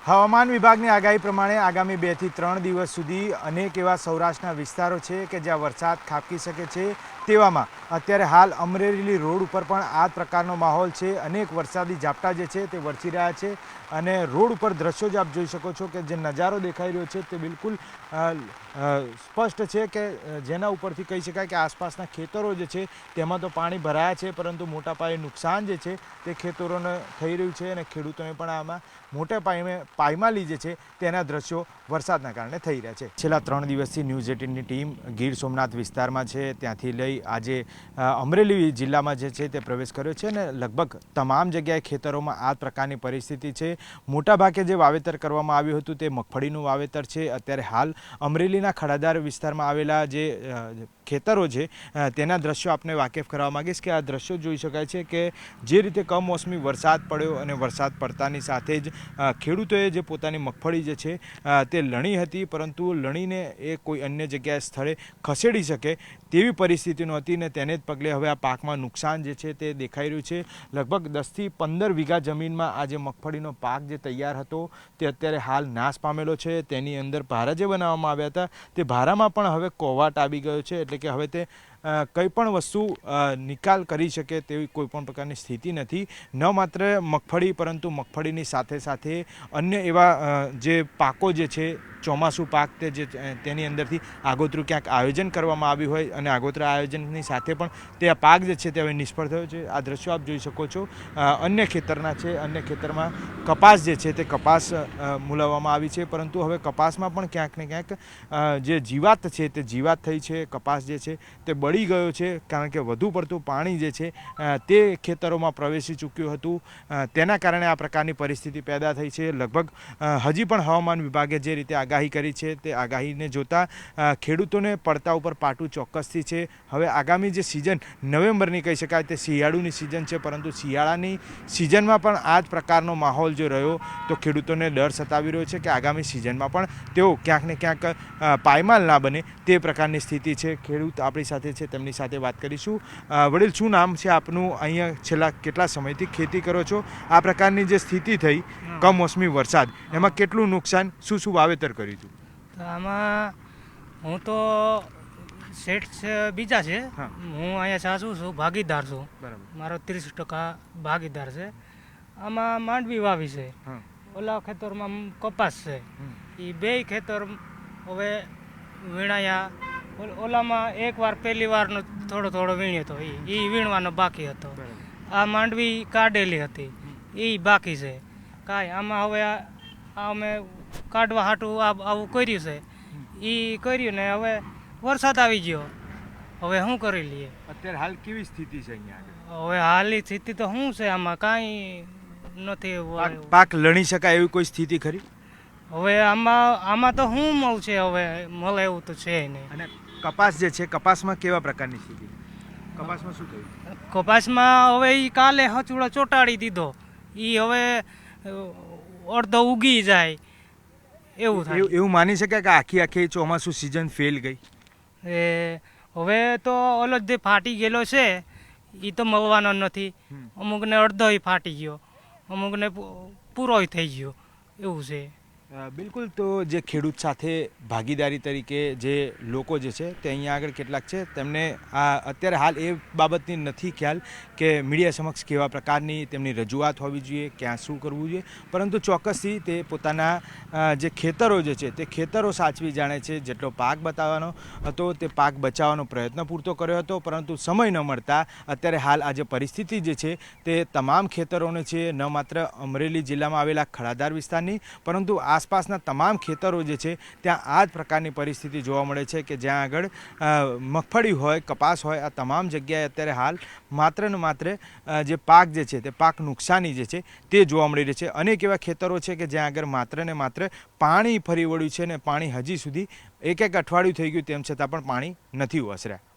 હવામાન વિભાગની આગાહી પ્રમાણે આગામી 2 થી 3 દિવસ સુધી અનેક એવા સૌરાષ્ટ્રના વિસ્તારો છે કે જ્યાં વરસાદ ખાબકી શકે છે। તેવામાં અત્યારે હાલ અમરેલી રોડ ઉપર પણ આ પ્રકારનો માહોલ છે। અનેક વરસાદી ઝાપટા જે છે તે વરસી રહ્યા છે અને રોડ ઉપર દ્રશ્યો જ આપ જોઈ શકો છો કે જે નજારો દેખાઈ રહ્યો છે તે બિલકુલ સ્પષ્ટ છે કે જેના ઉપરથી કહી શકાય કે આસપાસના ખેતરો જે છે તેમાં તો પાણી ભરાયા છે, પરંતુ મોટા પાયે નુકસાન જે છે તે ખેતરોને થઈ રહ્યું છે અને ખેડૂતોને પણ આમાં મોટા પાયમાલી જે છે તેના દ્રશ્યો વરસાદના કારણે થઈ રહ્યા છે। છેલ્લા 3 દિવસથી ન્યૂઝ 18ની ટીમ ગીર સોમનાથ વિસ્તારમાં છે, ત્યાંથી લઈ આજે અમરેલી જિલ્લામાં જે છે તે પ્રવેશ કર્યો છે અને લગભગ તમામ જગ્યાએ ખેતરોમાં આ પ્રકારની પરિસ્થિતિ છે। મોટાભાગે જે વાવેતર કરવામાં આવ્યું હતું તે મગફળીનું વાવેતર છે। અત્યારે હાલ અમરેલીના ખડાદાર વિસ્તારમાં આવેલા જે ખેતરો છે તેના દ્રશ્યો આપને વાકેફ કરવા માંગીશ કે આ દ્રશ્યો જોઈ શકાય છે કે જે રીતે કમોસમી વરસાદ પડ્યો અને વરસાદ પડતાની સાથે જ ખેડૂતોએ જે પોતાની મગફળી જે છે તે લણી હતી, પરંતુ લણીને એ કોઈ અન્ય જગ્યાએ સ્થળે ખસેડી શકે તેવી પરિસ્થિતિ નહોતી ને તેને જ પગલે હવે આ પાકમાં નુકસાન જે છે તે દેખાઈ રહ્યું છે। લગભગ 10 થી 15 વીઘા જમીનમાં આ જે મગફળીનો પાક જે તૈયાર હતો તે અત્યારે હાલ નાશ પામેલો છે। તેની અંદર ભારા જે બનાવવામાં આવ્યા હતા તે ભારામાં પણ હવે કોવાટ આવી ગયો છે, એટલે કે હવે તે કંઈ પણ વસ્તુ નિકાલ કરી શકે તેવી કોઈપણ પ્રકારની સ્થિતિ નથી। ન માત્ર મગફળી પરંતુ મગફળીની સાથે સાથે અન્ય એવા જે પાકો જે છે ચોમાસું પાક તેની અંદરથી આગોતરું ક્યાંક આયોજન કરવામાં આવ્યું હોય અને આગોતરા આયોજનની સાથે પણ તે આ પાક જે છે તે હવે નિષ્ફળ થયો છે। આ દ્રશ્યો આપ જોઈ શકો છો અન્ય ખેતરના છે, અન્ય ખેતરમાં કપાસ જે છે તે કપાસ મૂલાવવામાં આવી છે, પરંતુ હવે કપાસમાં પણ ક્યાંક ને ક્યાંક જે જીવાત છે તે જીવાત થઈ છે। કપાસ જે છે તે બળી ગયો છે કારણ કે વધુ પડતું પાણી જે છે તે ખેતરોમાં પ્રવેશી ચૂક્યું હતું, તેના કારણે આ પ્રકારની પરિસ્થિતિ પેદા થઈ છે। લગભગ હજી પણ હવામાન વિભાગે જે રીતે આગાહી કરી છે તે આગાહીને જોતા ખેડૂતોને પડતા ઉપર પાટું ચોક્કસથી છે। હવે આગામી જે સિઝન નવેમ્બરની કહી શકાય તે શિયાળુની સિઝન છે, પરંતુ શિયાળાની સિઝનમાં પણ આ જ પ્રકારનો માહોલ જો રહ્યો તો ખેડૂતોને ડર સતાવી રહ્યો છે કે આગામી સિઝનમાં પણ તેઓ ક્યાંક ને ક્યાંક પાયમાલ ના બને તે પ્રકારની સ્થિતિ છે। ખેડૂત આપણી સાથે છે, તેમની સાથે વાત કરીશું। વડીલ, શું નામ છે આપનું? અહીંયા છેલ્લા કેટલા સમયથી ખેતી કરો છો? આ પ્રકારની જે સ્થિતિ થઈ કમોસમી વરસાદ, એમાં કેટલું નુકસાન, શું શું વાવેતર કર્યું હતું? તો આમાં હું તો શેઠ બીજા છે, હું અહીંયા સાસુ છું, ભાગીદાર છું, મારો 30% ભાગીદાર છે। આમાં માંડવી વાવી છે, ઓલા ખેતરમાં કપાસ છે, એ બે ખેતર હવે વીણાયા। ઓલામાં એકવાર પહેલી વારનો થોડો વીણ્યો હતો, એ વીણવાનો બાકી હતો। આ માંડવી કાઢેલી હતી એ બાકી છે કાંઈ। આમાં હવે અમે કાઢવા હાટું આવું કર્યું છે, એ કર્યું ને હવે વરસાદ આવી ગયો, હવે શું કરી લઈએ? અત્યારે હાલ કેવી સ્થિતિ છે અહીંયા? હવે હાલની સ્થિતિ તો શું છે, આમાં કાંઈ નથી। પાક લણી શકાય એવી કોઈ સ્થિતિ ખરી? હવે આમાં તો શું મળશે છે, હવે મળે એવું તો છે નહીં। અને કપાસ જે છે, કપાસમાં કેવા પ્રકારની સ્થિતિ? કપાસમાં શું થયું? કપાસમાં હવે એ કાલે હચુડો ચોંટાડી દીધો, એ હવે અડધો ઉગી જાય એવું થાય। એવું માની શકાય કે આખી ચોમાસું સિઝન ફેલ ગઈ? હવે તો ઓલો જે ફાટી ગયેલો છે એ તો મળવાનો નથી, અમુકને અડધો ફાટી ગયો, અમુકને પૂરો થઈ ગયો એવું છે। બિલકુલ, તો જે ખેડૂત સાથે ભાગીદારી તરીકે જે લોકો જે છે તે અહીંયા આગળ કેટલાક છે, તેમને અત્યારે હાલ એ બાબતની નથી ખ્યાલ કે મીડિયા સમક્ષ કેવા પ્રકારની તેમની રજૂઆત હોવી જોઈએ, ક્યાં શું કરવું જોઈએ, પરંતુ ચોક્કસથી તે પોતાના જે ખેતરો જે છે તે ખેતરો સાચવી જાણે છે। જેટલો પાક બતાવવાનો હતો તે પાક બચાવવાનો પ્રયત્ન પૂરતો કર્યો હતો, પરંતુ સમય ન મળતા અત્યારે હાલ આ જે પરિસ્થિતિ જે છે તે તમામ ખેતરોને છે, ન માત્ર અમરેલી જિલ્લામાં આવેલા ખડાદાર વિસ્તારની પરંતુ આસપાસના તમામ ખેતરો જે છે ત્યાં આ જ પ્રકારની પરિસ્થિતિ જોવા મળે છે કે જ્યાં આગળ મગફળી હોય, કપાસ હોય, આ તમામ જગ્યાએ અત્યારે હાલ માત્ર ને માત્ર જે પાક જે છે તે પાક નુકસાની જે છે તે જોવા મળી રહી છે। અનેક એવા ખેતરો છે કે જ્યાં આગળ માત્ર ને માત્ર પાણી ફરી વળ્યું છે ને પાણી હજી સુધી એક અઠવાડિયું થઈ ગયું તેમ છતાં પણ પાણી નથી ઓસર્યા।